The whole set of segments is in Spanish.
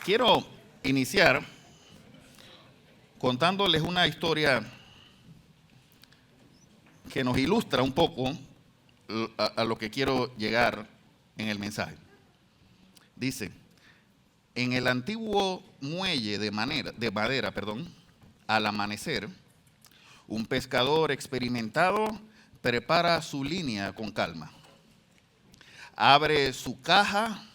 Quiero iniciar contándoles una historia que nos ilustra un poco a lo que quiero llegar en el mensaje. Dice, en el antiguo muelle de madera, al amanecer, un pescador experimentado prepara su línea con calma. Abre su caja,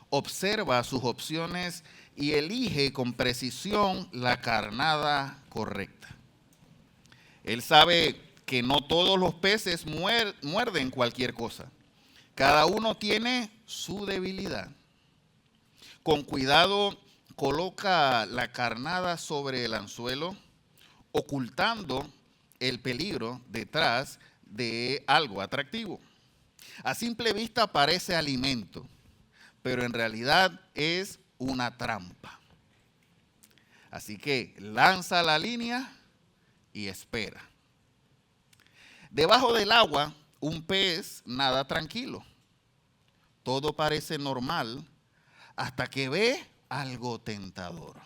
observa sus opciones y elige con precisión la carnada correcta. Él sabe que no todos los peces muerden cualquier cosa. Cada uno tiene su debilidad. Con cuidado coloca la carnada sobre el anzuelo, ocultando el peligro detrás de algo atractivo. A simple vista parece alimento, pero en realidad es una trampa. Así que lanza la línea y espera. Debajo del agua, un pez nada tranquilo. Todo parece normal hasta que ve algo tentador.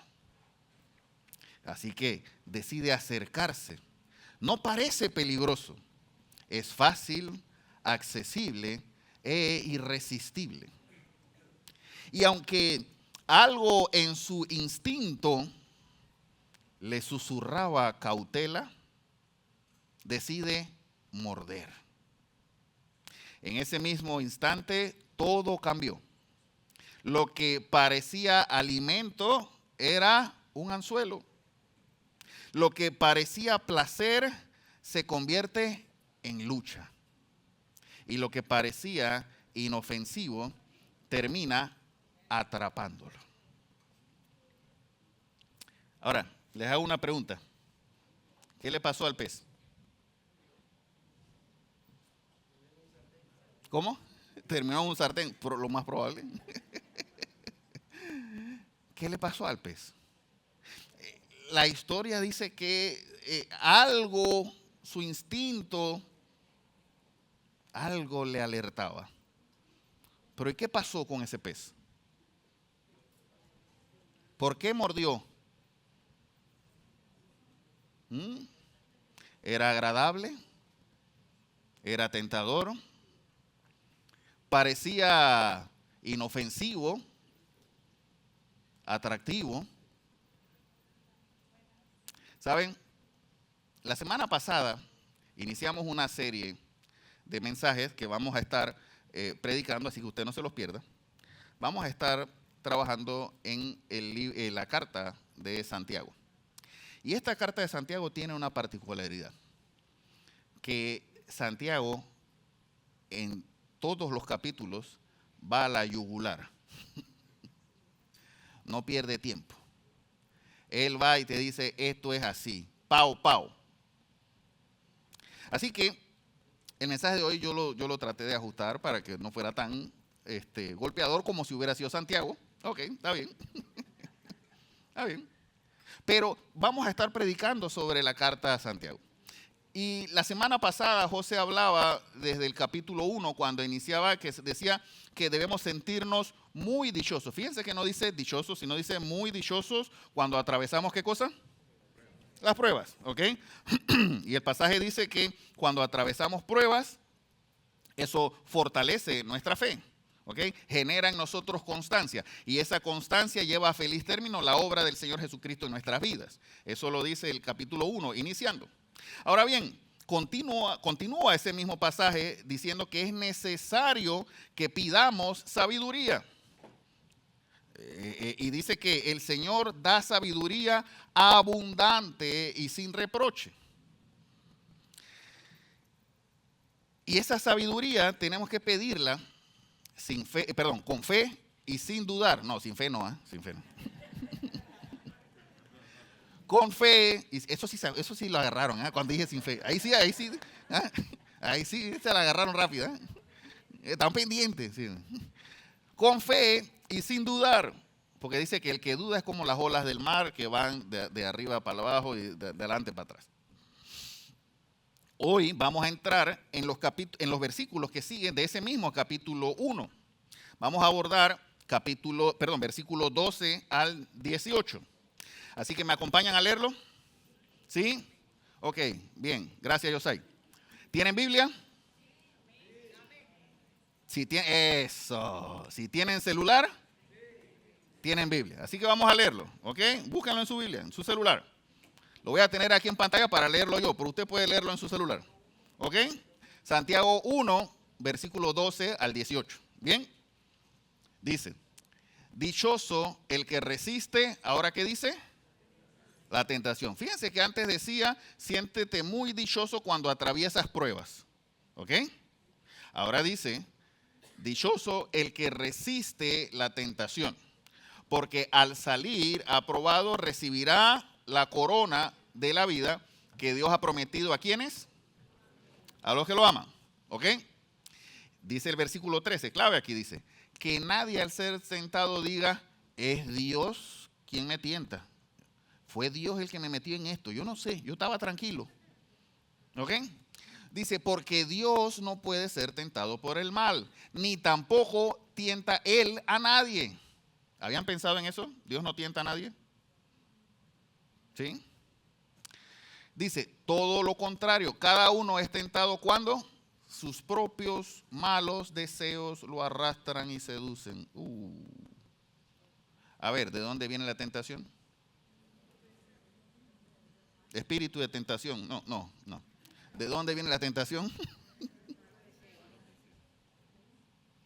Así que decide acercarse. No parece peligroso. Es fácil, accesible e irresistible. Y aunque algo en su instinto le susurraba cautela, decide morder. En ese mismo instante, todo cambió. Lo que parecía alimento era un anzuelo. Lo que parecía placer se convierte en lucha. Y lo que parecía inofensivo termina atrapándolo. Ahora, les hago una pregunta. ¿Qué le pasó al pez? ¿Cómo? Terminó en un sartén, por lo más probable. ¿Qué le pasó al pez? La historia dice que algo, su instinto, algo le alertaba. Pero ¿y qué pasó con ese pez? ¿Por qué mordió? ¿Era agradable? ¿Era tentador? ¿Parecía inofensivo? ¿Atractivo? ¿Saben? La semana pasada iniciamos una serie de mensajes que vamos a estar predicando, así que usted no se los pierda. Vamos a estar trabajando en la carta de Santiago. Y esta carta de Santiago tiene una particularidad, que Santiago en todos los capítulos va a la yugular. No pierde tiempo. Él va y te dice, esto es así, pau, pau. Así que el mensaje de hoy yo lo traté de ajustar para que no fuera tan golpeador como si hubiera sido Santiago. Ok, está bien. Está bien. Pero vamos a estar predicando sobre la carta a Santiago. Y la semana pasada José hablaba desde el capítulo 1 cuando iniciaba, que decía que debemos sentirnos muy dichosos. Fíjense que no dice dichosos, sino dice muy dichosos cuando atravesamos, ¿qué cosa? Las pruebas, ¿ok? Y el pasaje dice que cuando atravesamos pruebas, eso fortalece nuestra fe, ¿ok? Genera en nosotros constancia. Y esa constancia lleva a feliz término la obra del Señor Jesucristo en nuestras vidas. Eso lo dice el capítulo 1, iniciando. Ahora bien, continúa ese mismo pasaje diciendo que es necesario que pidamos sabiduría. Y dice que el Señor da sabiduría abundante y sin reproche. Y esa sabiduría tenemos que pedirla con fe y sin dudar. No, sin fe no, sin fe no. Con fe, y eso sí lo agarraron, cuando dije sin fe. Ahí sí, ahí sí se la agarraron rápido. Están pendientes. Sí. Con fe y sin dudar, porque dice que el que duda es como las olas del mar que van de arriba para abajo y de adelante para atrás. Hoy vamos a entrar en los versículos que siguen de ese mismo capítulo 1. Vamos a abordar versículo 12 al 18. Así que me acompañan a leerlo. ¿Sí? Ok, bien. Gracias, Yosai. ¿Tienen Biblia? Si tienen celular, tienen Biblia. Así que vamos a leerlo, ¿ok? Búsquenlo en su Biblia, en su celular. Lo voy a tener aquí en pantalla para leerlo yo, pero usted puede leerlo en su celular, ¿ok? Santiago 1, versículo 12 al 18. ¿Bien? Dice, dichoso el que resiste, ¿ahora qué dice? La tentación. Fíjense que antes decía, siéntete muy dichoso cuando atraviesas pruebas, ¿ok? Ahora dice, dichoso el que resiste la tentación, porque al salir aprobado recibirá la corona de la vida que Dios ha prometido a quienes, a los que lo aman, ¿ok? Dice el versículo 13, clave aquí dice, que nadie al ser tentado diga, es Dios quien me tienta. Fue Dios el que me metió en esto. Yo no sé, yo estaba tranquilo. ¿Ok? Dice, porque Dios no puede ser tentado por el mal, ni tampoco tienta Él a nadie. ¿Habían pensado en eso? ¿Dios no tienta a nadie? ¿Sí? Dice, todo lo contrario, cada uno es tentado cuando sus propios malos deseos lo arrastran y seducen. A ver, ¿de dónde viene la tentación? Espíritu de tentación. No. ¿De dónde viene la tentación?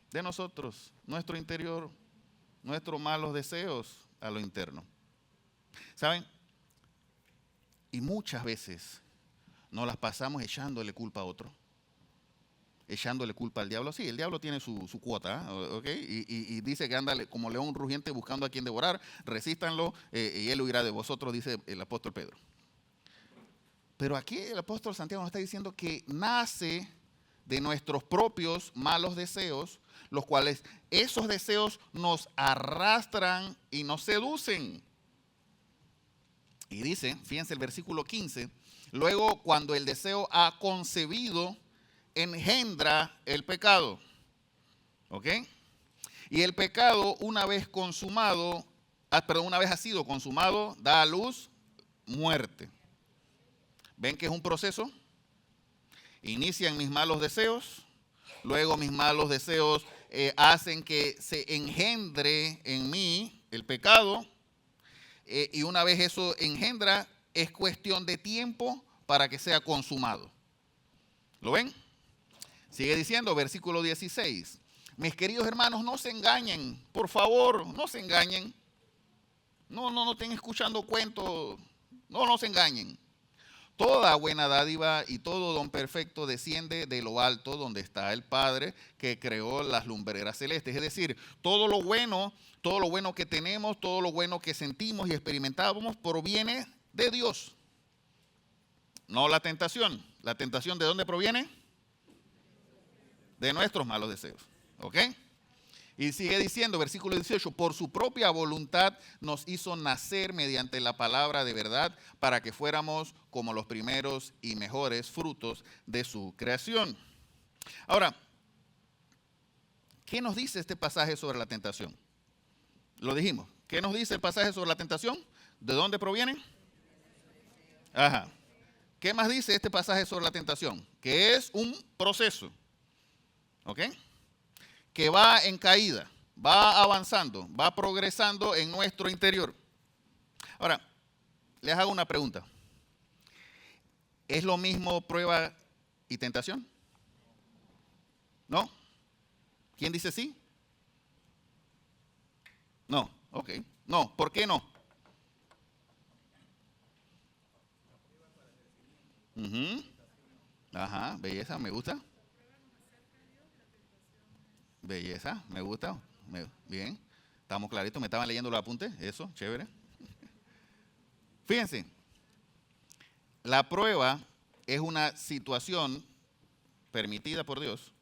De nosotros, nuestro interior, nuestros malos deseos a lo interno. ¿Saben? Y muchas veces nos las pasamos echándole culpa a otro. Echándole culpa al diablo. Sí, el diablo tiene su cuota, ¿ok? Y dice que anda como león rugiente buscando a quien devorar. Resístanlo y él huirá de vosotros, dice el apóstol Pedro. Pero aquí el apóstol Santiago nos está diciendo que nace de nuestros propios malos deseos, los cuales esos deseos nos arrastran y nos seducen. Y dice, fíjense el versículo 15, luego cuando el deseo ha concebido, engendra el pecado. ¿Ok? Y el pecado una vez ha sido consumado, da a luz muerte. ¿Ven que es un proceso? Inician mis malos deseos, luego mis malos deseos hacen que se engendre en mí el pecado, y una vez eso engendra, es cuestión de tiempo para que sea consumado. ¿Lo ven? Sigue diciendo, versículo 16. Mis queridos hermanos, no se engañen, por favor, no se engañen. No estén escuchando cuentos, no se engañen. Toda buena dádiva y todo don perfecto desciende de lo alto, donde está el Padre que creó las lumbreras celestes. Es decir, todo lo bueno que tenemos, todo lo bueno que sentimos y experimentamos proviene de Dios. No la tentación. ¿La tentación de dónde proviene? De nuestros malos deseos. ¿Ok? Y sigue diciendo, versículo 18, por su propia voluntad nos hizo nacer mediante la palabra de verdad para que fuéramos como los primeros y mejores frutos de su creación. Ahora, ¿qué nos dice este pasaje sobre la tentación? Lo dijimos. ¿Qué nos dice el pasaje sobre la tentación? ¿De dónde proviene? Ajá. ¿Qué más dice este pasaje sobre la tentación? Que es un proceso. ¿Ok? Que va en caída, va avanzando, va progresando en nuestro interior. Ahora, les hago una pregunta. ¿Es lo mismo prueba y tentación? ¿No? ¿Quién dice sí? No, ok. No, ¿por qué no? Ajá, belleza, me gusta. Belleza, me gusta. Bien, estamos claritos, me estaban leyendo los apuntes, eso, chévere. Fíjense, la prueba es una situación permitida por Dios,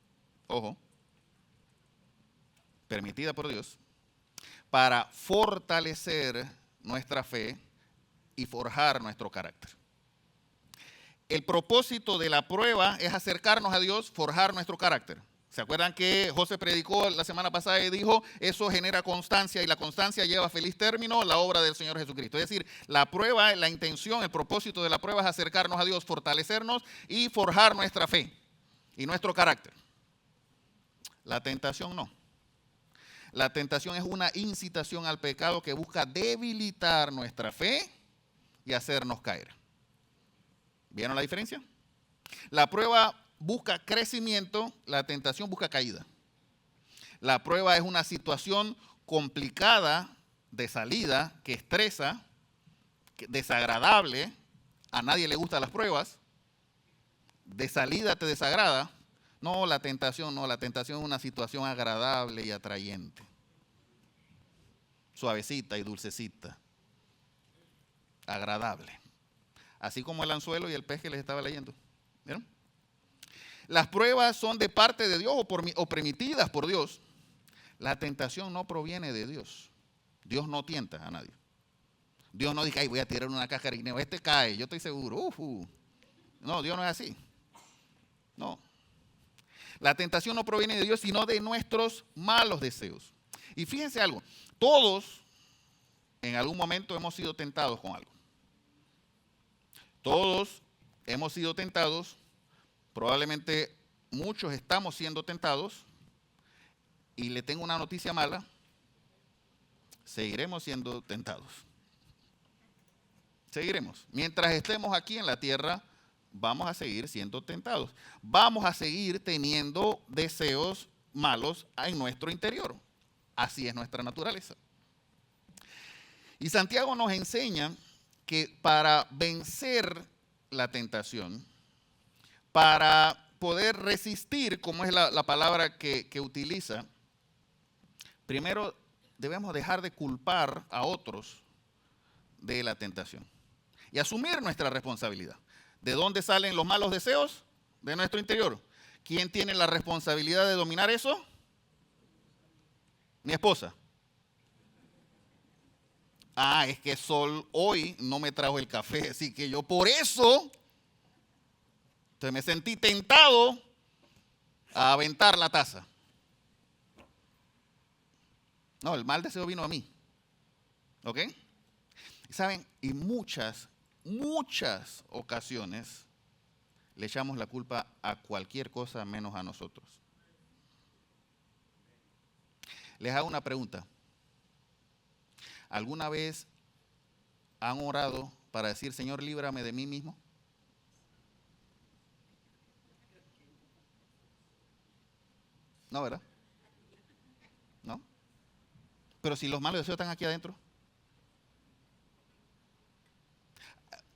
ojo, permitida por Dios, para fortalecer nuestra fe y forjar nuestro carácter. El propósito de la prueba es acercarnos a Dios, forjar nuestro carácter. ¿Se acuerdan que José predicó la semana pasada y dijo, eso genera constancia y la constancia lleva a feliz término la obra del Señor Jesucristo? Es decir, la prueba, la intención, el propósito de la prueba es acercarnos a Dios, fortalecernos y forjar nuestra fe y nuestro carácter. La tentación no. La tentación es una incitación al pecado que busca debilitar nuestra fe y hacernos caer. ¿Vieron la diferencia? La prueba busca crecimiento, la tentación busca caída. La prueba es una situación complicada de salida, que estresa, desagradable. A nadie le gustan las pruebas. De salida te desagrada. No, la tentación no. La tentación es una situación agradable y atrayente. Suavecita y dulcecita. Agradable. Así como el anzuelo y el pez que les estaba leyendo. ¿Vieron? Las pruebas son de parte de Dios o permitidas por Dios. La tentación no proviene de Dios. Dios no tienta a nadie. Dios no dice, ay, voy a tirar una caja de guineo. Este cae, yo estoy seguro. No, Dios no es así. No. La tentación no proviene de Dios, sino de nuestros malos deseos. Y fíjense algo. Todos en algún momento hemos sido tentados con algo. Todos hemos sido tentados. Probablemente muchos estamos siendo tentados y le tengo una noticia mala, seguiremos siendo tentados. Seguiremos. Mientras estemos aquí en la tierra, vamos a seguir siendo tentados. Vamos a seguir teniendo deseos malos en nuestro interior. Así es nuestra naturaleza. Y Santiago nos enseña que para vencer la tentación, para poder resistir, como es la palabra que utiliza, primero debemos dejar de culpar a otros de la tentación y asumir nuestra responsabilidad. ¿De dónde salen los malos deseos? De nuestro interior. ¿Quién tiene la responsabilidad de dominar eso? Mi esposa. Es que Sol hoy no me trajo el café, así que yo por eso... Entonces me sentí tentado a aventar la taza. No, el mal deseo vino a mí. ¿Ok? ¿Saben? Y muchas ocasiones le echamos la culpa a cualquier cosa menos a nosotros. Les hago una pregunta. ¿Alguna vez han orado para decir, Señor, líbrame de mí mismo? No, ¿verdad? ¿No? Pero si los malos deseos están aquí adentro.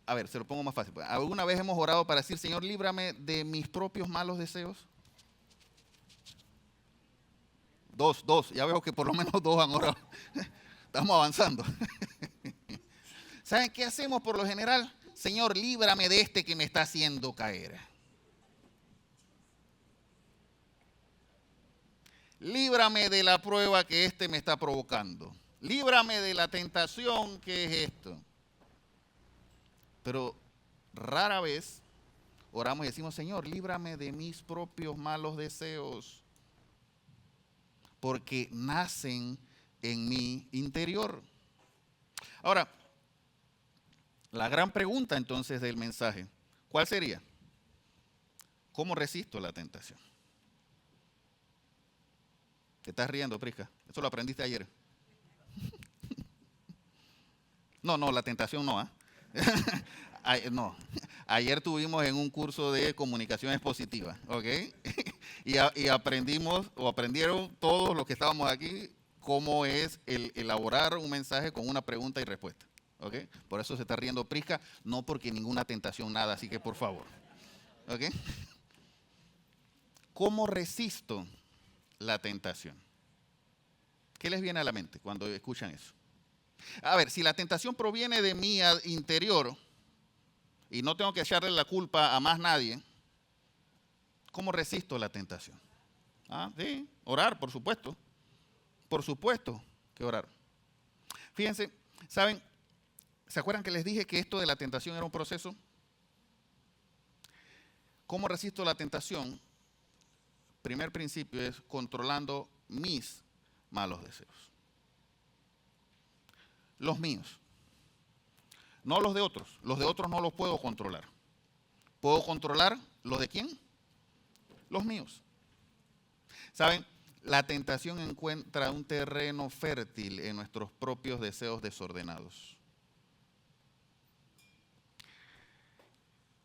A ver, se lo pongo más fácil. ¿Alguna vez hemos orado para decir, Señor, líbrame de mis propios malos deseos? Dos. Ya veo que por lo menos dos han orado. Estamos avanzando. ¿Saben qué hacemos por lo general? Señor, líbrame de este que me está haciendo caer. Líbrame de la prueba que este me está provocando. Líbrame de la tentación que es esto. Pero rara vez oramos y decimos, Señor, líbrame de mis propios malos deseos. Porque nacen en mi interior. Ahora, la gran pregunta entonces del mensaje, ¿cuál sería? ¿Cómo resisto la tentación? ¿Te estás riendo, Prisca? Eso lo aprendiste ayer. No, la tentación no. No. Ayer tuvimos en un curso de comunicaciones positivas, ¿ok? y aprendieron todos los que estábamos aquí cómo es el elaborar un mensaje con una pregunta y respuesta, ¿ok? Por eso se está riendo Prisca, no porque ninguna tentación, nada, así que por favor, ¿ok? ¿Cómo resisto la tentación? ¿Qué les viene a la mente cuando escuchan eso? A ver, si la tentación proviene de mi interior y no tengo que echarle la culpa a más nadie, ¿cómo resisto la tentación? Sí, orar, por supuesto. Por supuesto que orar. Fíjense, ¿saben? ¿Se acuerdan que les dije que esto de la tentación era un proceso? ¿Cómo resisto la tentación? primer principio es controlando mis malos deseos. Los míos. No los de otros. Los de otros no los puedo controlar. ¿Puedo controlar los de quién? Los míos. ¿Saben? La tentación encuentra un terreno fértil en nuestros propios deseos desordenados.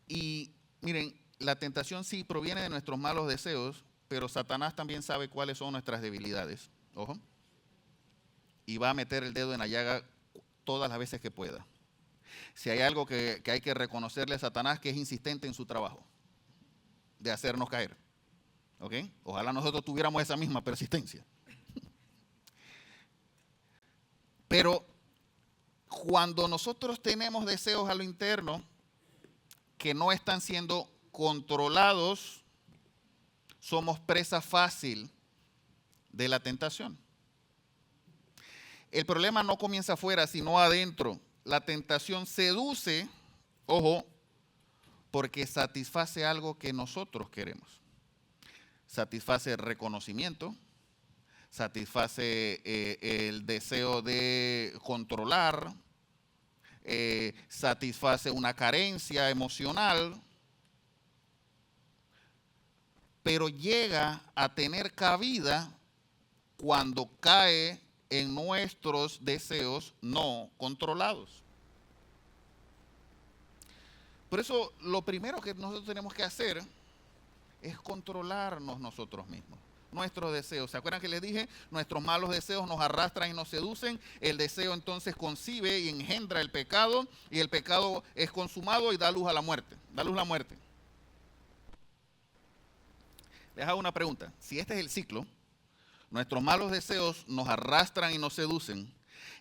Y miren, la tentación sí proviene de nuestros malos deseos, pero Satanás también sabe cuáles son nuestras debilidades. Ojo. Y va a meter el dedo en la llaga todas las veces que pueda. Si hay algo que hay que reconocerle a Satanás, que es insistente en su trabajo de hacernos caer. ¿Ok? Ojalá nosotros tuviéramos esa misma persistencia. Pero cuando nosotros tenemos deseos a lo interno que no están siendo controlados, somos presa fácil de la tentación. El problema no comienza afuera, sino adentro. La tentación seduce, ojo, porque satisface algo que nosotros queremos. Satisface el reconocimiento, satisface el deseo de controlar, satisface una carencia emocional, pero llega a tener cabida cuando cae en nuestros deseos no controlados. Por eso lo primero que nosotros tenemos que hacer es controlarnos nosotros mismos, nuestros deseos. ¿Se acuerdan que les dije? Nuestros malos deseos nos arrastran y nos seducen. El deseo entonces concibe y engendra el pecado, y el pecado es consumado y da luz a la muerte. Da luz a la muerte. Les hago una pregunta. Si este es el ciclo, nuestros malos deseos nos arrastran y nos seducen,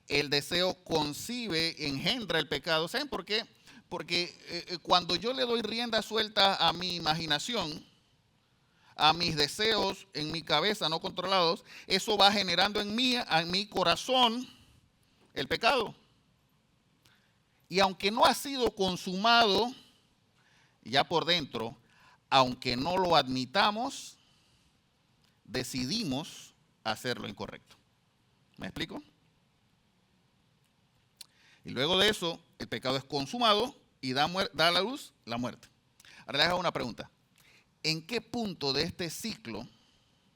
el deseo concibe, engendra el pecado. ¿Saben por qué? Porque cuando yo le doy rienda suelta a mi imaginación, a mis deseos en mi cabeza no controlados, eso va generando en mi corazón el pecado. Y aunque no ha sido consumado ya por dentro, aunque no lo admitamos, decidimos hacer lo incorrecto. ¿Me explico? Y luego de eso, el pecado es consumado y da a la luz la muerte. Ahora les hago una pregunta. ¿En qué punto de este ciclo,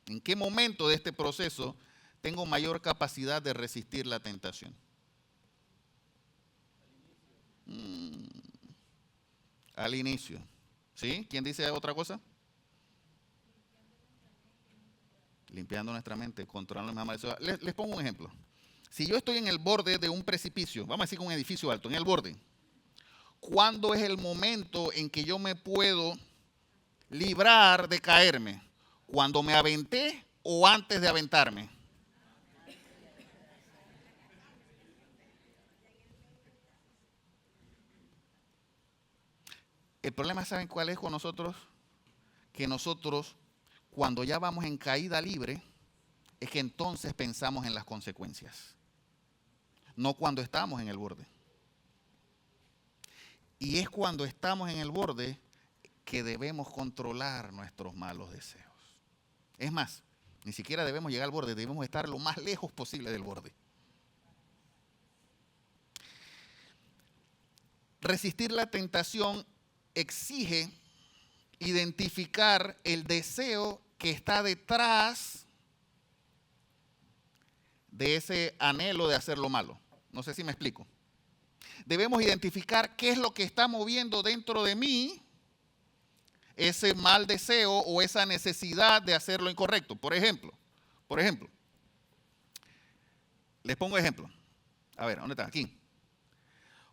en qué momento de este proceso tengo mayor capacidad de resistir la tentación? Al inicio. ¿Sí? ¿Quién dice otra cosa? Limpiando nuestra mente, controlando mis malos deseos. Les pongo un ejemplo. Si yo estoy en el borde de un precipicio, vamos a decir un edificio alto, en el borde, ¿cuándo es el momento en que yo me puedo librar de caerme? ¿Cuando me aventé o antes de aventarme? El problema, ¿saben cuál es con nosotros? Que nosotros, cuando ya vamos en caída libre, es que entonces pensamos en las consecuencias, no cuando estamos en el borde. Y es cuando estamos en el borde que debemos controlar nuestros malos deseos. Es más, ni siquiera debemos llegar al borde, debemos estar lo más lejos posible del borde. Resistir la tentación exige identificar el deseo que está detrás de ese anhelo de hacer lo malo. No sé si me explico. Debemos identificar qué es lo que está moviendo dentro de mí ese mal deseo o esa necesidad de hacer lo incorrecto. Por ejemplo, les pongo ejemplo. A ver, ¿dónde está? Aquí.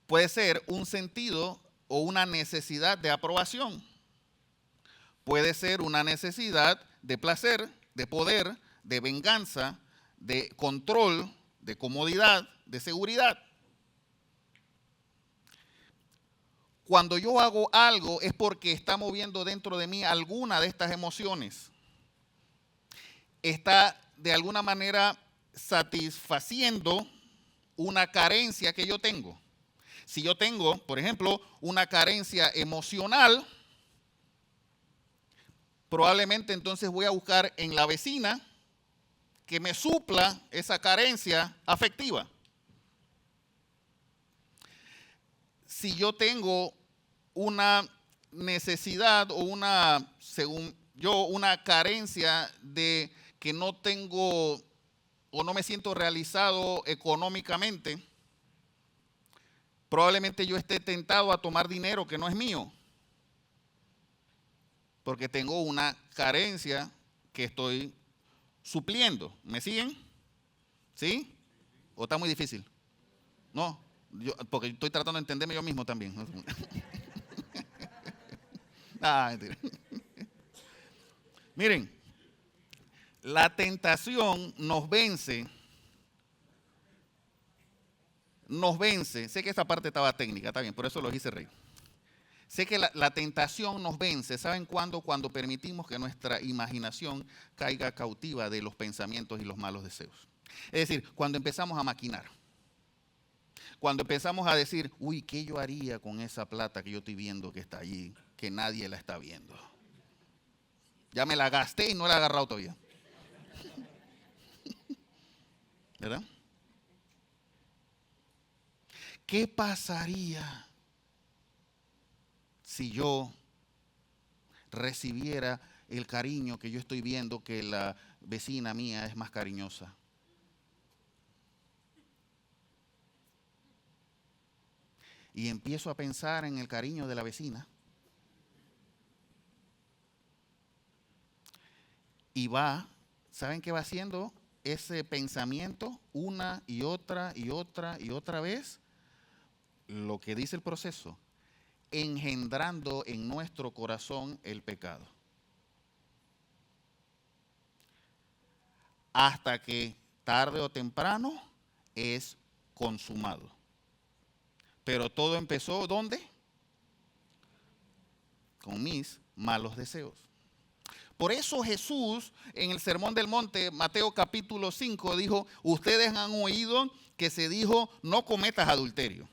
Puede ser un sentido o una necesidad de aprobación. Puede ser una necesidad de placer, de poder, de venganza, de control, de comodidad, de seguridad. Cuando yo hago algo es porque está moviendo dentro de mí alguna de estas emociones. Está de alguna manera satisfaciendo una carencia que yo tengo. Si yo tengo, por ejemplo, una carencia emocional, probablemente entonces voy a buscar en la vecina que me supla esa carencia afectiva. Si yo tengo una necesidad o una, según yo, una carencia de que no tengo o no me siento realizado económicamente, probablemente yo esté tentado a tomar dinero que no es mío, porque tengo una carencia que estoy supliendo. ¿Me siguen? ¿Sí? ¿O está muy difícil? No, porque estoy tratando de entenderme yo mismo también. Mentira. Miren, la tentación nos vence. Sé que esta parte estaba técnica, está bien, por eso lo hice reír. Sé que la tentación nos vence. ¿Saben cuándo? Cuando permitimos que nuestra imaginación caiga cautiva de los pensamientos y los malos deseos. Es decir, cuando empezamos a maquinar. Cuando empezamos a decir, uy, ¿qué yo haría con esa plata que yo estoy viendo que está allí, que nadie la está viendo? Ya me la gasté y no la he agarrado todavía. ¿Verdad? ¿Qué pasaría si yo recibiera el cariño que yo estoy viendo que la vecina mía es más cariñosa? Y empiezo a pensar en el cariño de la vecina. Y ¿saben qué va haciendo ese pensamiento una y otra y otra y otra vez? Lo que dice el proceso, engendrando en nuestro corazón el pecado. Hasta que tarde o temprano es consumado. Pero todo empezó, ¿dónde? Con mis malos deseos. Por eso Jesús en el Sermón del Monte, Mateo capítulo 5, dijo, ustedes han oído que se dijo, no cometas adulterio.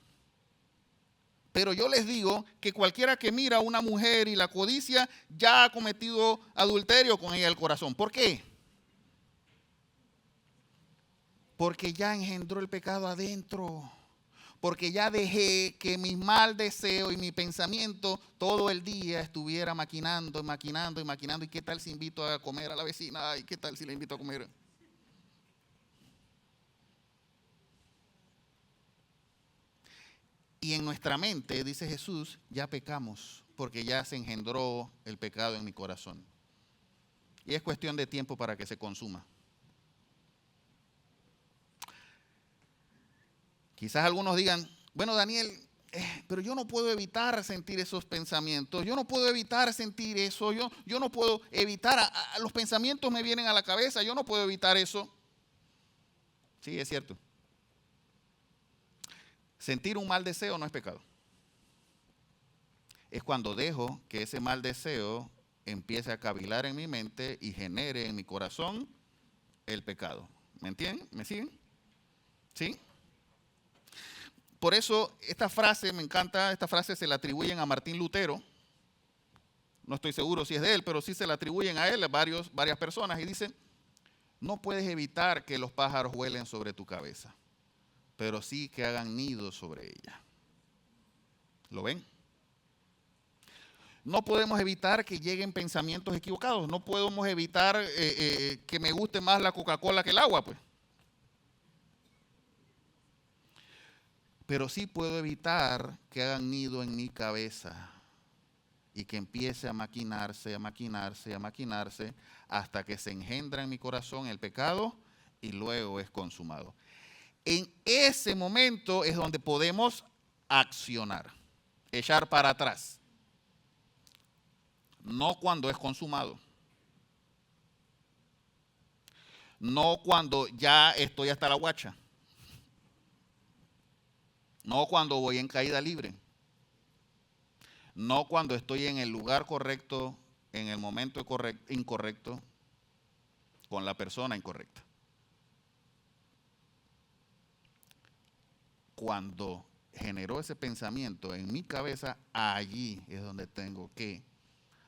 Pero yo les digo que cualquiera que mira a una mujer y la codicia, ya ha cometido adulterio con ella el corazón. ¿Por qué? Porque ya engendró el pecado adentro. Porque ya dejé que mi mal deseo y mi pensamiento todo el día estuviera maquinando, maquinando y maquinando. ¿Y qué tal si invito a comer a la vecina? ¿Y qué tal si la invito a comer? Y en nuestra mente, dice Jesús, ya pecamos, porque ya se engendró el pecado en mi corazón. Y es cuestión de tiempo para que se consuma. Quizás algunos digan, bueno, Daniel, pero yo no puedo evitar sentir esos pensamientos, yo no puedo evitar sentir eso, yo no puedo evitar, los pensamientos me vienen a la cabeza, yo no puedo evitar eso. Sí, es cierto. Sentir un mal deseo no es pecado. Es cuando dejo que ese mal deseo empiece a cavilar en mi mente y genere en mi corazón el pecado. ¿Me entienden? ¿Me siguen? ¿Sí? Por eso esta frase, me encanta, esta frase se la atribuyen a Martín Lutero. No estoy seguro si es de él, pero sí se la atribuyen a él, varias personas. Y dice, no puedes evitar que los pájaros vuelen sobre tu cabeza, pero sí que hagan nidos sobre ella. ¿Lo ven? No podemos evitar que lleguen pensamientos equivocados. No podemos evitar que me guste más la Coca-Cola que el agua, pues. Pero sí puedo evitar que hagan nido en mi cabeza y que empiece a maquinarse, a maquinarse, a maquinarse, hasta que se engendra en mi corazón el pecado y luego es consumado. En ese momento es donde podemos accionar, echar para atrás. No cuando es consumado. No cuando ya estoy hasta la guacha. No cuando voy en caída libre. No cuando estoy en el lugar correcto, en el momento incorrecto, con la persona incorrecta. Cuando generó ese pensamiento en mi cabeza, allí es donde tengo que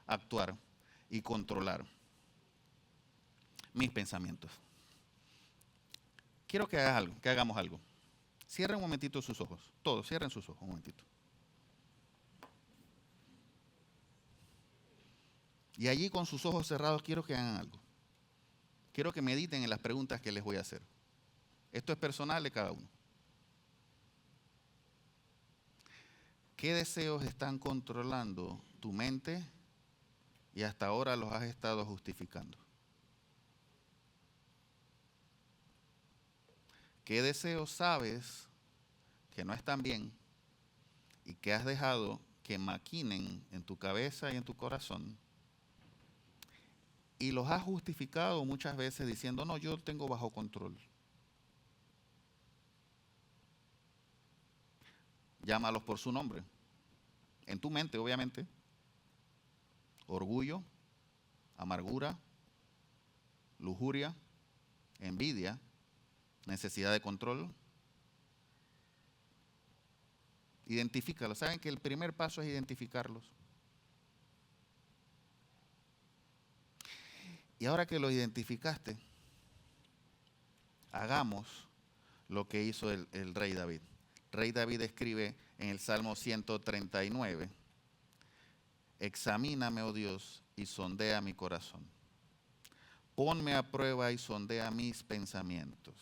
actuar y controlar mis pensamientos. Quiero que hagas algo, que hagamos algo. Cierren un momentito sus ojos. Todos, cierren sus ojos un momentito. Y allí con sus ojos cerrados quiero que hagan algo. Quiero que mediten en las preguntas que les voy a hacer. Esto es personal de cada uno. ¿Qué deseos están controlando tu mente y hasta ahora los has estado justificando? ¿Qué deseos sabes que no están bien y que has dejado que maquinen en tu cabeza y en tu corazón? Y los has justificado muchas veces diciendo, no, yo tengo bajo control. Llámalos por su nombre. En tu mente, obviamente. Orgullo, amargura, lujuria, envidia, necesidad de control. Identifícalos. ¿Saben que el primer paso es identificarlos? Y ahora que lo identificaste, hagamos lo que hizo el rey David. Rey David escribe en el Salmo 139, examíname, oh Dios, y sondea mi corazón. Ponme a prueba y sondea mis pensamientos.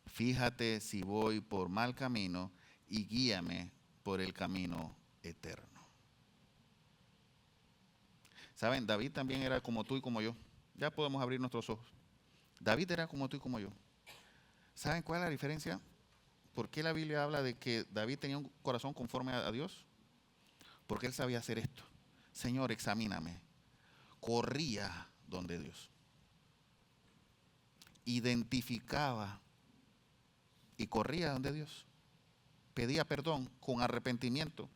Fíjate si voy por mal camino y guíame por el camino eterno. ¿Saben? David también era como tú y como yo. Ya podemos abrir nuestros ojos. David era como tú y como yo. ¿Saben cuál es la diferencia? ¿Por qué la Biblia habla de que David tenía un corazón conforme a Dios? Porque él sabía hacer esto. Señor, examíname. Corría donde Dios. Identificaba y corría donde Dios. Pedía perdón con arrepentimiento.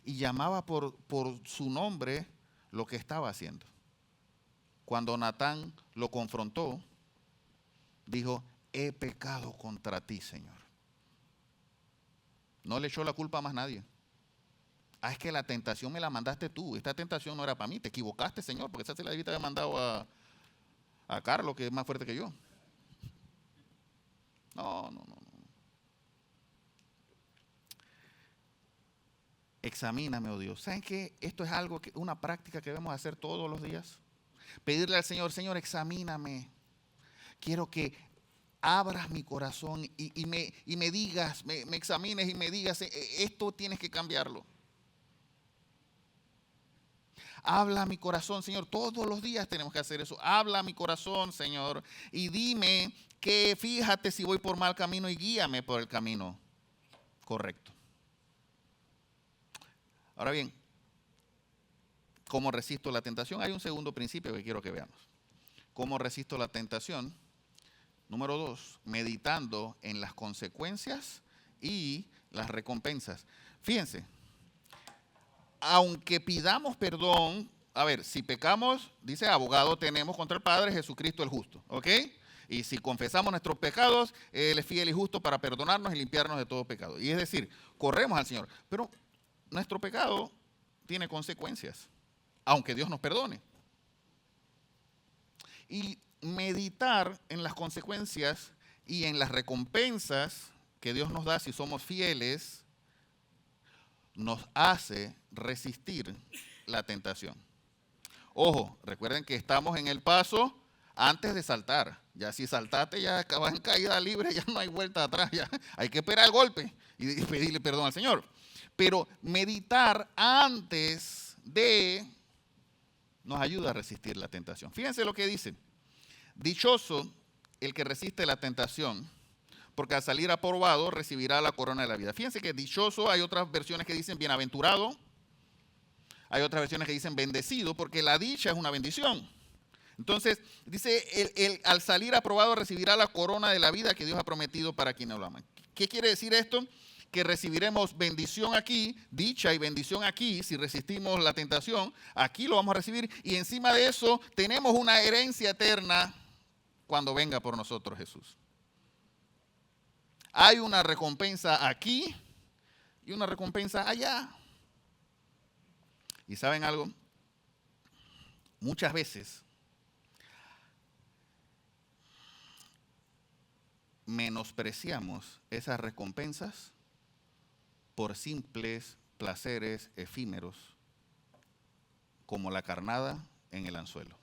Y llamaba por su nombre lo que estaba haciendo. Cuando Natán lo confrontó, dijo, he pecado contra ti, Señor. No le echó la culpa a más nadie. Ah, es que la tentación me la mandaste tú. Esta tentación no era para mí. Te equivocaste, Señor, porque esa se la debiste haber mandado a Carlos, que es más fuerte que yo. No. Examíname, oh Dios. ¿Saben qué? Esto es algo, una práctica que debemos hacer todos los días. Pedirle al Señor, Señor, examíname. Quiero que abras mi corazón y me digas, me examines y me digas, esto tienes que cambiarlo. Habla a mi corazón, Señor. Todos los días tenemos que hacer eso. Habla a mi corazón, Señor. Y dime que fíjate si voy por mal camino y guíame por el camino correcto. Ahora bien, ¿cómo resisto la tentación? Hay un segundo principio que quiero que veamos. ¿Cómo resisto la tentación? Número 2, meditando en las consecuencias y las recompensas. Fíjense, aunque pidamos perdón, a ver, si pecamos, dice, abogado tenemos contra el Padre, Jesucristo el justo, ¿ok? Y si confesamos nuestros pecados, Él es fiel y justo para perdonarnos y limpiarnos de todo pecado. Y es decir, corremos al Señor. Pero nuestro pecado tiene consecuencias, aunque Dios nos perdone. Y meditar en las consecuencias y en las recompensas que Dios nos da si somos fieles, nos hace resistir la tentación. Ojo, recuerden que estamos en el paso antes de saltar. Ya si saltaste, ya acabas en caída libre, ya no hay vuelta atrás, ya hay que esperar el golpe y pedirle perdón al Señor. Pero meditar antes de nos ayuda a resistir la tentación. Fíjense lo que dice. Dichoso el que resiste la tentación, porque al salir aprobado recibirá la corona de la vida. Fíjense que dichoso, hay otras versiones que dicen bienaventurado, hay otras versiones que dicen bendecido, porque la dicha es una bendición. Entonces, dice, al salir aprobado recibirá la corona de la vida que Dios ha prometido para quienes lo aman. ¿Qué quiere decir esto? Que recibiremos bendición aquí, dicha y bendición aquí, si resistimos la tentación, aquí lo vamos a recibir, y encima de eso tenemos una herencia eterna cuando venga por nosotros Jesús. Hay una recompensa aquí y una recompensa allá. ¿Y saben algo? muchas veces menospreciamos esas recompensas por simples placeres efímeros, como la carnada en el anzuelo.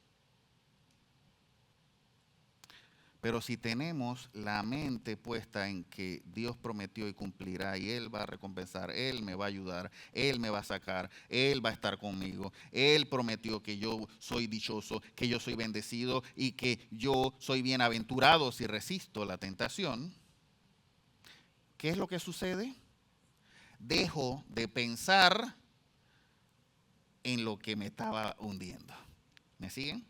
Pero si tenemos la mente puesta en que Dios prometió y cumplirá, y Él va a recompensar, Él me va a ayudar, Él me va a sacar, Él va a estar conmigo, Él prometió que yo soy dichoso, que yo soy bendecido y que yo soy bienaventurado si resisto la tentación, ¿qué es lo que sucede? Dejo de pensar en lo que me estaba hundiendo. ¿Me siguen?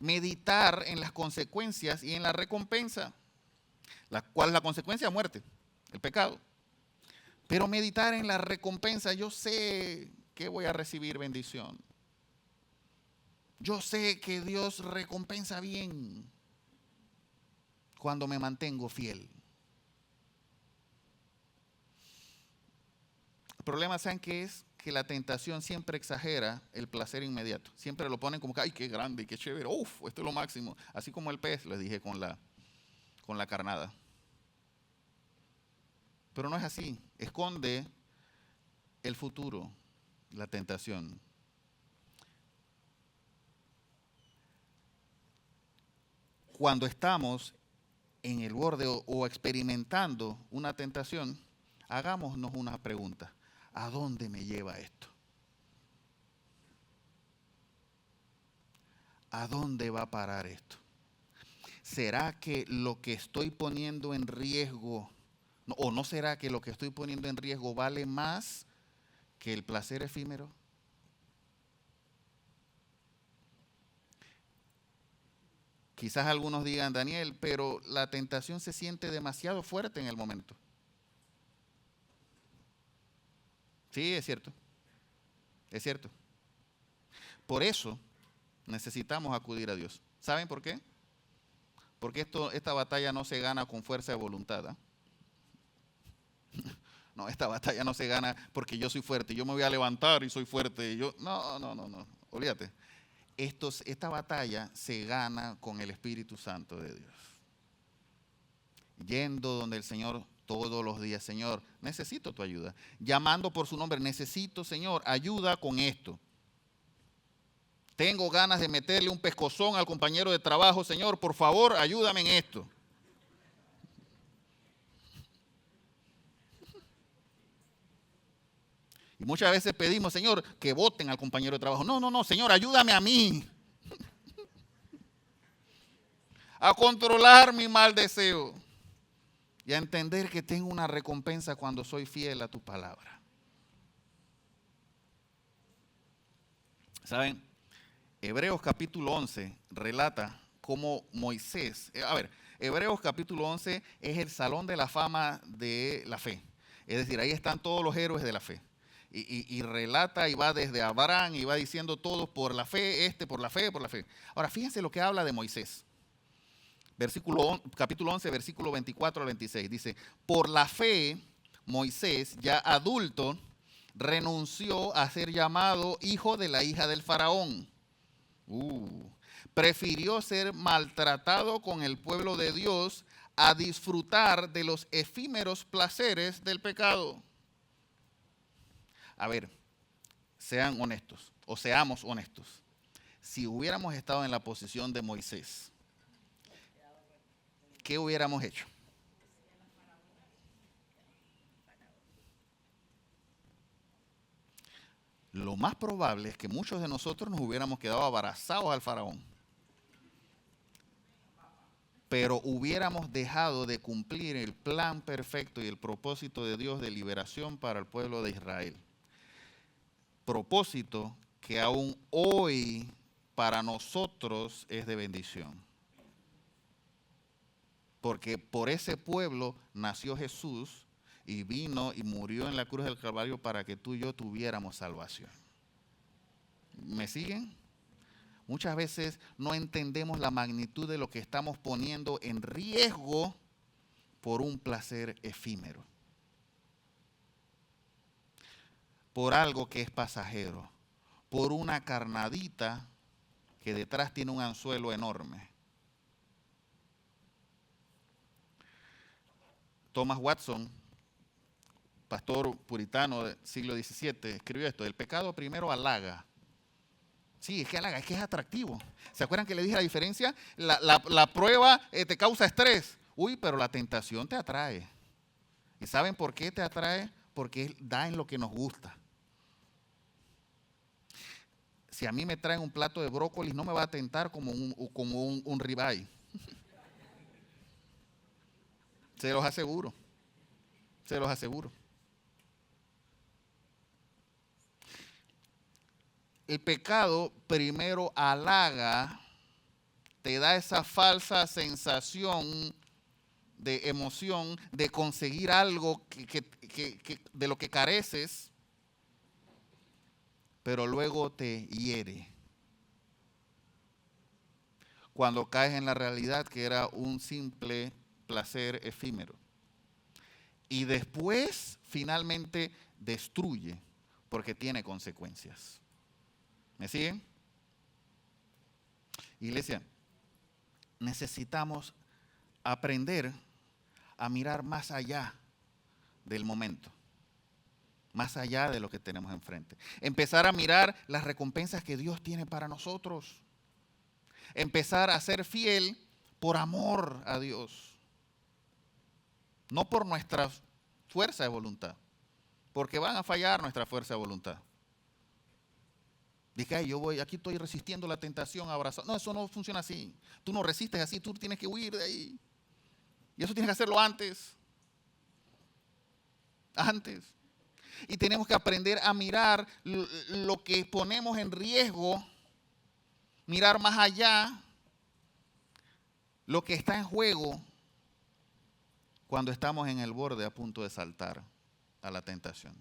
Meditar en las consecuencias y en la recompensa. ¿Cuál es la consecuencia? Muerte, el pecado. Pero meditar en la recompensa, yo sé que voy a recibir bendición. Yo sé que Dios recompensa bien cuando me mantengo fiel. El problema, ¿saben qué es? Que la tentación siempre exagera el placer inmediato. Siempre lo ponen como que, ay, qué grande, qué chévere, uf, esto es lo máximo. Así como el pez, les dije con la carnada. Pero no es así. Esconde el futuro, la tentación. Cuando estamos en el borde o experimentando una tentación, hagámonos una pregunta. ¿A dónde me lleva esto? ¿A dónde va a parar esto? ¿Será que lo que estoy poniendo en riesgo, o no será que lo que estoy poniendo en riesgo vale más que el placer efímero? Quizás algunos digan, Daniel, pero la tentación se siente demasiado fuerte en el momento. Sí, es cierto. Es cierto. Por eso necesitamos acudir a Dios. ¿Saben por qué? Porque esta batalla no se gana con fuerza de voluntad. ¿Eh? No, esta batalla no se gana porque yo soy fuerte. Yo me voy a levantar y soy fuerte. No. Olvídate. Esta batalla se gana con el Espíritu Santo de Dios. Yendo donde el Señor todos los días. Señor, necesito tu ayuda. Llamando por su nombre. Necesito, Señor, ayuda con esto. Tengo ganas de meterle un pescozón al compañero de trabajo. Señor, por favor, ayúdame en esto. Y muchas veces pedimos, Señor, que voten al compañero de trabajo. No, Señor, ayúdame a mí. A controlar mi mal deseo. Y a entender que tengo una recompensa cuando soy fiel a tu palabra. ¿Saben? Hebreos capítulo 11 relata cómo Moisés, Hebreos capítulo 11 es el salón de la fama de la fe. Es decir, ahí están todos los héroes de la fe. Y relata y va desde Abraham y va diciendo todos por la fe, por la fe, por la fe. Ahora, fíjense lo que habla de Moisés. Capítulo 11, versículo 24 al 26. Dice, por la fe, Moisés, ya adulto, renunció a ser llamado hijo de la hija del faraón. Prefirió ser maltratado con el pueblo de Dios a disfrutar de los efímeros placeres del pecado. A ver, sean honestos, o seamos honestos. Si hubiéramos estado en la posición de Moisés, ¿qué hubiéramos hecho? Lo más probable es que muchos de nosotros nos hubiéramos quedado abrazados al faraón. Pero hubiéramos dejado de cumplir el plan perfecto y el propósito de Dios de liberación para el pueblo de Israel. Propósito que aún hoy para nosotros es de bendición. Porque por ese pueblo nació Jesús y vino y murió en la cruz del Calvario para que tú y yo tuviéramos salvación. ¿Me siguen? Muchas veces no entendemos la magnitud de lo que estamos poniendo en riesgo por un placer efímero. Por algo que es pasajero. por una carnadita que detrás tiene un anzuelo enorme. Thomas Watson, pastor puritano del siglo XVII, escribió esto: el pecado primero halaga. Sí, es que halaga, es que es atractivo. ¿Se acuerdan que le dije la diferencia? La prueba te causa estrés. Uy, pero la tentación te atrae. ¿Y saben por qué te atrae? Porque da en lo que nos gusta. Si a mí me traen un plato de brócoli, no me va a tentar como un ribeye. Se los aseguro. Se los aseguro. El pecado primero halaga, te da esa falsa sensación de emoción, de conseguir algo de lo que careces, pero luego te hiere. Cuando caes en la realidad que era un simple placer efímero. Y después finalmente destruye porque tiene consecuencias. ¿Me siguen? Iglesia, necesitamos aprender a mirar más allá del momento, más allá de lo que tenemos enfrente. Empezar a mirar las recompensas que Dios tiene para nosotros. Empezar a ser fiel por amor a Dios, no por nuestra fuerza de voluntad, porque van a fallar nuestra fuerza de voluntad. Dije, aquí estoy resistiendo la tentación, abrazado. No, eso no funciona así. Tú no resistes así, tú tienes que huir de ahí. Y eso tienes que hacerlo antes. Antes. Y tenemos que aprender a mirar lo que ponemos en riesgo, mirar más allá, lo que está en juego cuando estamos en el borde a punto de saltar a la tentación.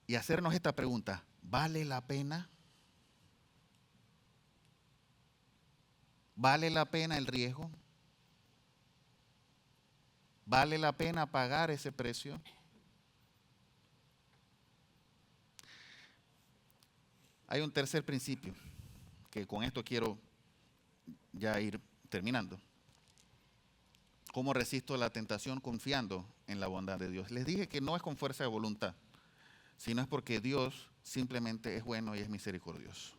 Y hacernos esta pregunta: ¿vale la pena? ¿Vale la pena el riesgo? ¿Vale la pena pagar ese precio? Hay un tercer principio, que con esto quiero ya ir terminando. ¿Cómo resisto la tentación? Confiando en la bondad de Dios. Les dije que no es con fuerza de voluntad, sino es porque Dios simplemente es bueno y es misericordioso.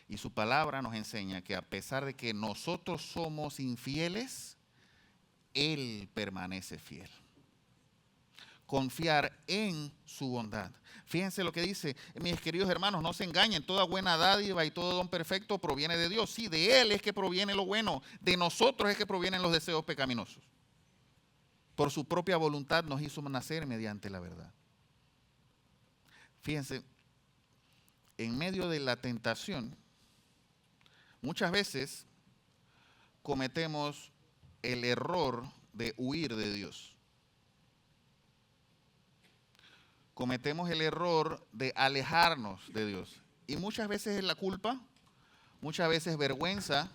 Y su palabra nos enseña que a pesar de que nosotros somos infieles, Él permanece fiel. Confiar en su bondad. Fíjense lo que dice: mis queridos hermanos, no se engañen, toda buena dádiva y todo don perfecto proviene de Dios. Sí, de Él es que proviene lo bueno, de nosotros es que provienen los deseos pecaminosos. Por su propia voluntad nos hizo nacer mediante la verdad. Fíjense, en medio de la tentación, muchas veces cometemos el error de huir de Dios. Cometemos el error de alejarnos de Dios. Y muchas veces es la culpa, muchas veces vergüenza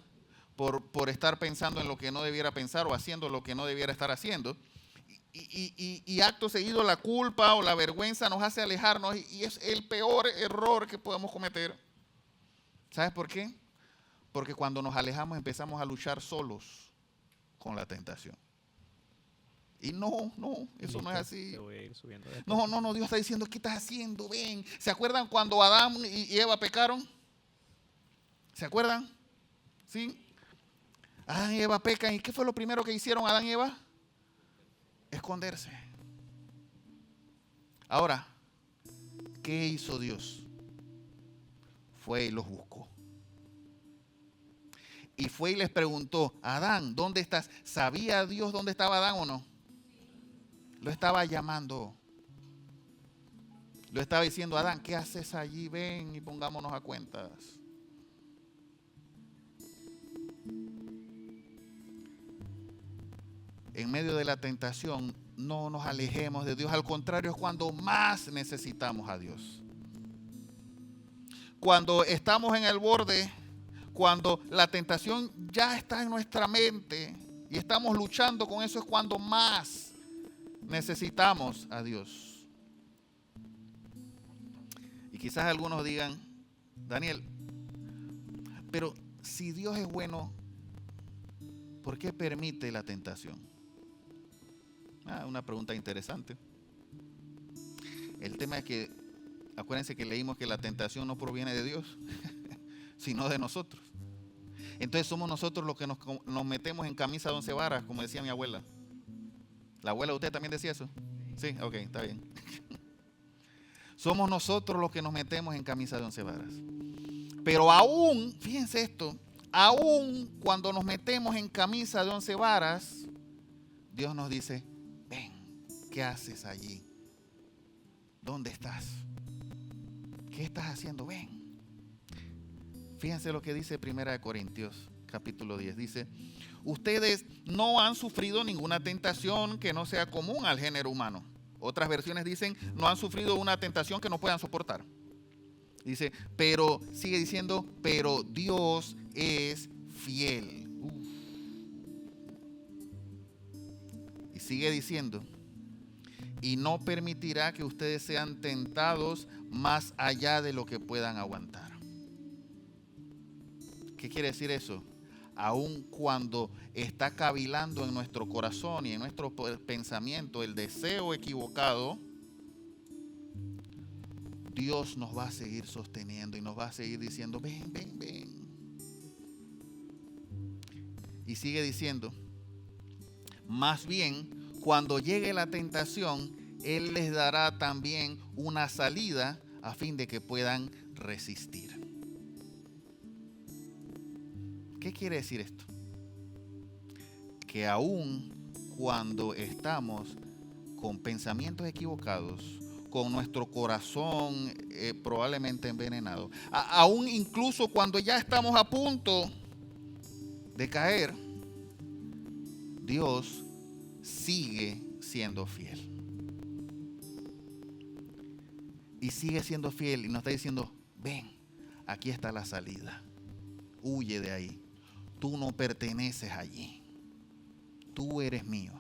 por estar pensando en lo que no debiera pensar o haciendo lo que no debiera estar haciendo. Y acto seguido la culpa o la vergüenza nos hace alejarnos y es el peor error que podemos cometer. ¿Sabes por qué? Porque cuando nos alejamos empezamos a luchar solos con la tentación. Y no, eso no es así. Te voy a ir subiendo de No, Dios está diciendo: ¿qué estás haciendo? Ven. ¿Se acuerdan cuando Adán y Eva pecaron? ¿Se acuerdan? ¿Sí? Adán y Eva pecan. ¿Y qué fue lo primero que hicieron Adán y Eva? Esconderse. Ahora, ¿qué hizo Dios? Fue y los buscó. Y fue y les preguntó: Adán, ¿dónde estás? ¿Sabía Dios dónde estaba Adán o no? Lo estaba llamando. Lo estaba diciendo: Adán, ¿qué haces allí? Ven y pongámonos a cuentas. En medio de la tentación, no nos alejemos de Dios. Al contrario, es cuando más necesitamos a Dios. Cuando estamos en el borde, cuando la tentación ya está en nuestra mente y estamos luchando con eso, es cuando más necesitamos a Dios. Y quizás algunos digan, Daniel, pero si Dios es bueno, ¿por qué permite la tentación? Una pregunta interesante. El tema es que, acuérdense que leímos que la tentación no proviene de Dios, sino de nosotros. Entonces somos nosotros los que nos metemos en camisa de 11 varas, como decía mi abuela. ¿La abuela de usted también decía eso? Sí, ok, está bien. Somos nosotros los que nos metemos en camisa de 11 varas. Pero aún, fíjense esto, aún cuando nos metemos en camisa de 11 varas, Dios nos dice, ven, ¿qué haces allí? ¿Dónde estás? ¿Qué estás haciendo? Ven. Fíjense lo que dice 1 Corintios capítulo 10. Dice, ustedes no han sufrido ninguna tentación que no sea común al género humano. Otras versiones dicen, no han sufrido una tentación que no puedan soportar. Dice, pero sigue diciendo, pero Dios es fiel. Y sigue diciendo, y no permitirá que ustedes sean tentados más allá de lo que puedan aguantar. ¿Qué quiere decir eso? Aun cuando está cavilando en nuestro corazón y en nuestro pensamiento el deseo equivocado, Dios nos va a seguir sosteniendo y nos va a seguir diciendo, ven, ven, ven. Y sigue diciendo, más bien, cuando llegue la tentación, Él les dará también una salida a fin de que puedan resistir. ¿Qué quiere decir esto? Que aún cuando estamos con pensamientos equivocados, con nuestro corazón probablemente envenenado, aún incluso cuando ya estamos a punto de caer, Dios sigue siendo fiel. Y sigue siendo fiel y nos está diciendo, ven, aquí está la salida. Huye de ahí. Tú no perteneces allí. Tú eres mío.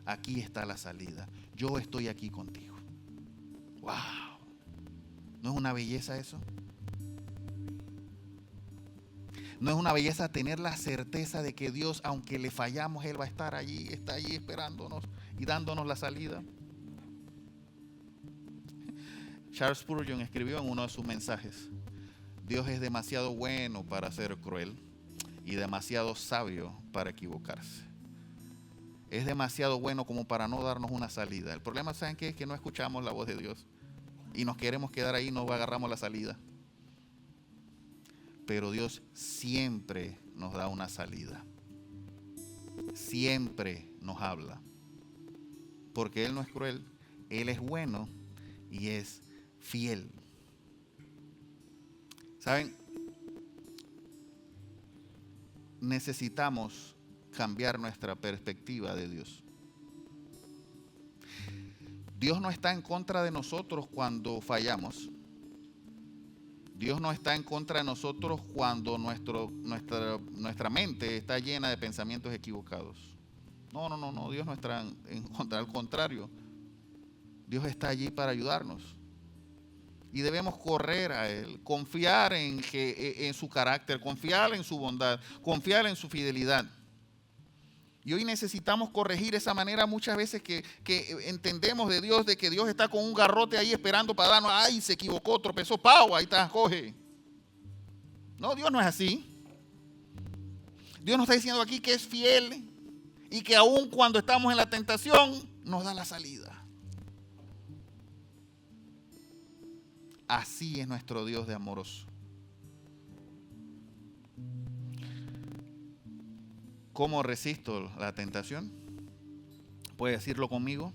Aquí está la salida. Yo estoy aquí contigo. ¡Wow! ¿No es una belleza eso? ¿No es una belleza tener la certeza de que Dios, aunque le fallamos, Él va a estar allí, está allí esperándonos y dándonos la salida? Charles Spurgeon escribió en uno de sus mensajes, Dios es demasiado bueno para ser cruel y demasiado sabio para equivocarse. Es demasiado bueno como para no darnos una salida. El problema, ¿saben qué? Es que no escuchamos la voz de Dios y nos queremos quedar ahí y no agarramos la salida. Pero Dios siempre nos da una salida. Siempre nos habla. Porque Él no es cruel, Él es bueno y es fiel. ¿Saben? Necesitamos cambiar nuestra perspectiva de Dios. Dios no está en contra de nosotros cuando fallamos. Dios no está en contra de nosotros cuando nuestra mente está llena de pensamientos equivocados. No, Dios no está en contra, al contrario. Dios está allí para ayudarnos. Y debemos correr a Él, confiar en su carácter, confiar en su bondad, confiar en su fidelidad. Y hoy necesitamos corregir esa manera muchas veces que entendemos de Dios, de que Dios está con un garrote ahí esperando para darnos, ay, se equivocó, tropezó, ¡pau! Ahí está, coge. No, Dios no es así. Dios nos está diciendo aquí que es fiel y que aun cuando estamos en la tentación, nos da la salida. Así es nuestro Dios de amoroso. ¿Cómo resisto la tentación? ¿Puede decirlo conmigo?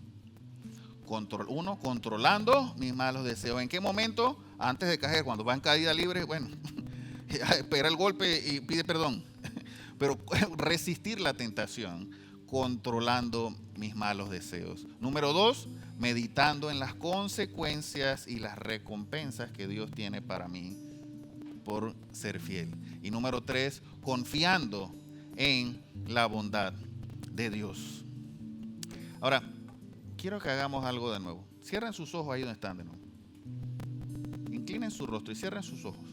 Controlando mis malos deseos. ¿En qué momento? Antes de caer, cuando va en caída libre, bueno, espera el golpe y pide perdón. Pero resistir la tentación, controlando mis malos deseos. Número 2, meditando en las consecuencias y las recompensas que Dios tiene para mí por ser fiel. Y número 3, confiando en la bondad de Dios. Ahora, quiero que hagamos algo de nuevo. Cierren sus ojos ahí donde están de nuevo. inclinen su rostro y cierren sus ojos.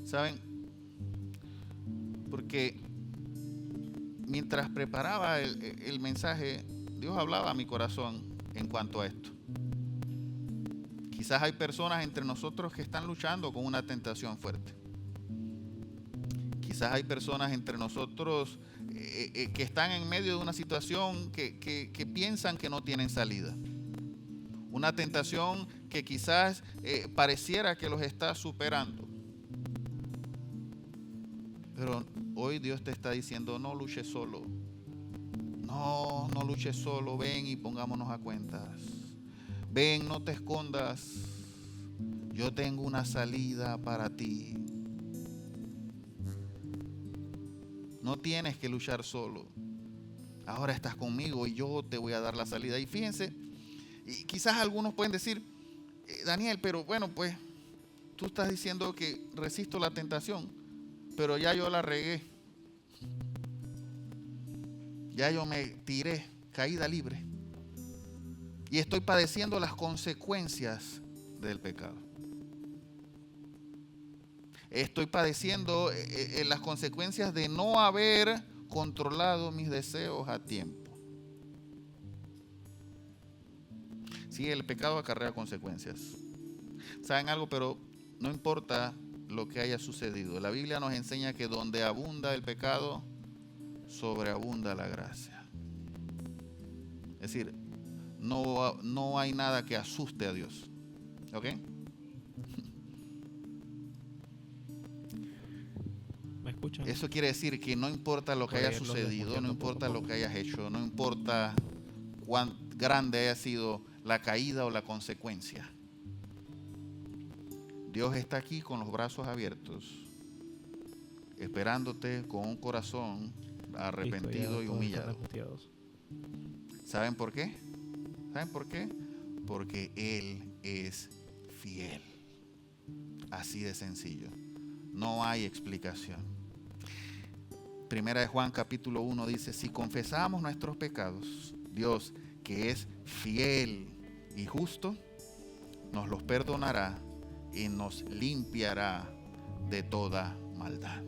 ¿Saben? Porque mientras preparaba el mensaje, Dios hablaba a mi corazón en cuanto a esto. Quizás hay personas entre nosotros que están luchando con una tentación fuerte. Quizás hay personas entre nosotros que están en medio de una situación que piensan que no tienen salida. Una tentación que quizás pareciera que los está superando. Pero hoy Dios te está diciendo, no luches solo. No luches solo. Ven y pongámonos a cuentas. Ven, no te escondas. Yo tengo una salida para ti. No tienes que luchar solo. Ahora estás conmigo y yo te voy a dar la salida. Y fíjense, y quizás algunos pueden decir, Daniel, pero bueno, pues tú estás diciendo que resisto la tentación, pero ya yo la regué. Ya yo me tiré, caída libre. Y estoy padeciendo las consecuencias del pecado. Estoy padeciendo las consecuencias de no haber controlado mis deseos a tiempo. Sí, el pecado acarrea consecuencias. ¿Saben algo? Pero no importa lo que haya sucedido. La Biblia nos enseña que donde abunda el pecado, sobreabunda la gracia. Es decir, no hay nada que asuste a Dios. ¿Ok? ¿Me escuchan? Eso quiere decir que no importa lo que haya sucedido, no importa lo que hayas hecho, no importa cuán grande haya sido la caída o la consecuencia. Dios está aquí con los brazos abiertos, esperándote con un corazón arrepentido y humillado. ¿Saben por qué? ¿Saben por qué? Porque Él es fiel. Así de sencillo. No hay explicación. Primera de Juan capítulo 1 dice, si confesamos nuestros pecados, Dios, que es fiel y justo, nos los perdonará y nos limpiará de toda maldad.